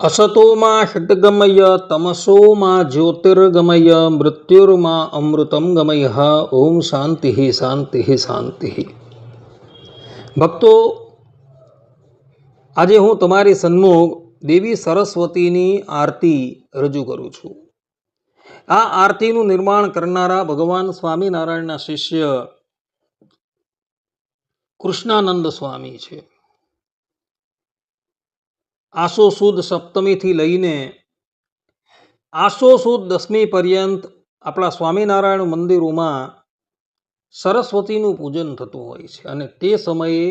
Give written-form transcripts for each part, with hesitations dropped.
असतो मा षट्गमय तमसो मा ज्योतिर्गमय मृत्युर्मा अमृतम गमय। ओम शांति शांति शांति। भक्तो, આજે હું તમારી સન્મુખ દેવી સરસ્વતીની આરતી રજૂ કરું છું। આ આરતીનું નિર્માણ કરનારા ભગવાન સ્વામિનારાયણના શિષ્ય કૃષ્ણાનંદ સ્વામી છે। આસો સુદ સપ્તમીથી લઈને આસો સુદ દસમી પર્યંત આપણા સ્વામિનારાયણ મંદિરોમાં સરસ્વતીનું પૂજન થતું હોય છે અને તે સમયે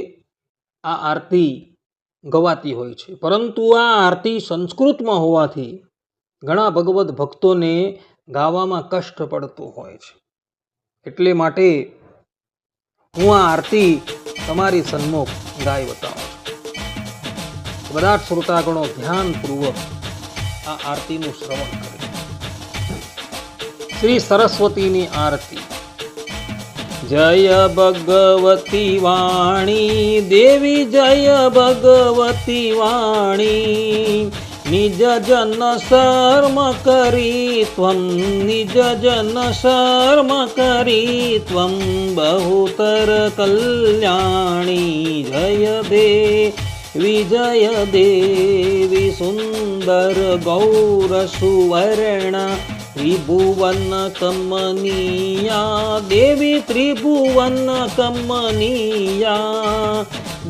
આ આરતી ગવાતી હોય છે। પરંતુ આ આરતી સંસ્કૃતમાં હોવાથી ઘણા ભગવદ ભક્તોને ગાવામાં કષ્ટ પડતો હોય છે। એટલે માટે હું આ આરતી તમારી સન્મુખ ગાઈ બતાવું છું। બધા શ્રોતાગણો ધ્યાનપૂર્વક આ આરતીનું શ્રવણ કરે। શ્રી સરસ્વતીની આરતી। जय भगवती वाणी देवी जय भगवती वाणी निज जन शर्म करी त्वं निज जन शर्म करी त्वं बहुतर कल्याणी। जय देवी सुंदर गौर सुवर्ण त्रिभुवन कमनीया देवी त्रिभुवन कमनीया।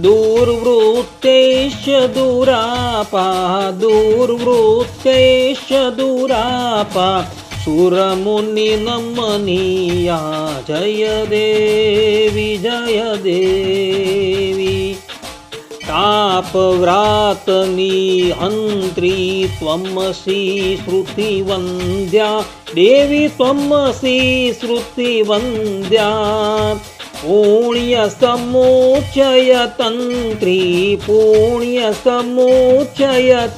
दुर्वृत्तेश दुरापा दुर्वृत्तेश दुरापा सुरमुनि नमनीया। जय देवी तापव्रातनी हंत्री त्वमसि श्रुतिवन्द्या देवी त्वमसि श्रुतिवन्द्या। पुण्यसमुच्चय तंत्री पुण्यसमुच्चय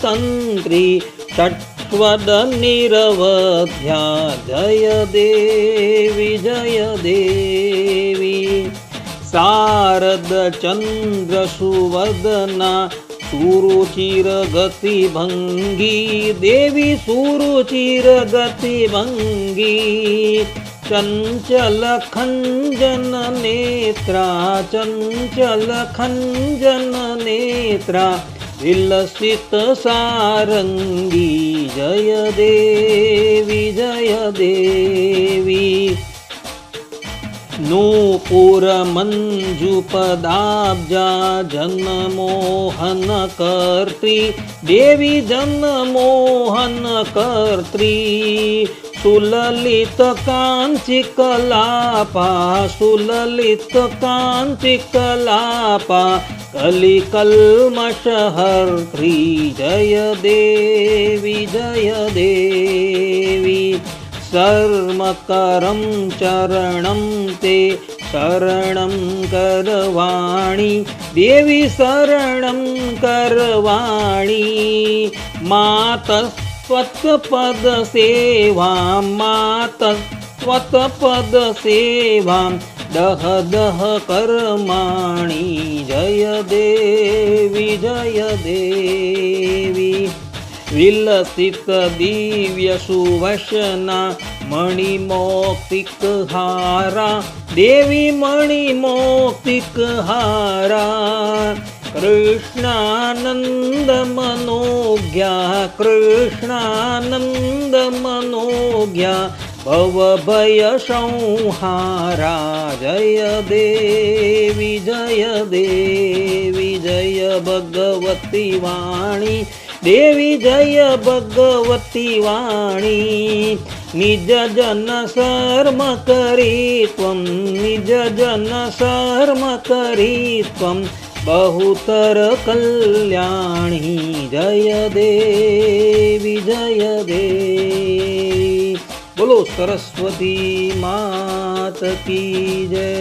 तंत्री षट्पद निरवध्या। जय देवी शारद चंद्र सुवदना सुरुचिर गति भंगी देवी सुरुचिर गति भंगी। चंचल खंजन नेत्रा चंचल खंजन नेत्रा विलसित सारंगी। जय देवी नूपुर मंजुपदाब्जा जनमोहन कर्त्री देवी जनमोहन कर्त्री। सुललित कांचि कलापा सुललित कांचि कलापा कलिकल्मषहर्त्री। जय देवी सर्वकरं चरणं ते शरणं करवाणी देवी शरणं करवाणी। मातस्त्वत्पद सेवां मातस्त्वत्पद सेवां दह दह कर्माणि। जय देवी विलसित दिव्य सुवशना मणिमौक्तिकहारा देवी मणिमौक्तिकहारा। कृष्णानंद मनोज्ञा कृष्णानंद मनोज्ञा भवभय संहारा। जय देवी जय भगवती वाणी देवी जय भगवती वाणी। निज जन शर्म करी त्वं निज जन शर्म करी त्वं बहुतर कल्याणी। जय देवी बोलो सरस्वती मात की जय।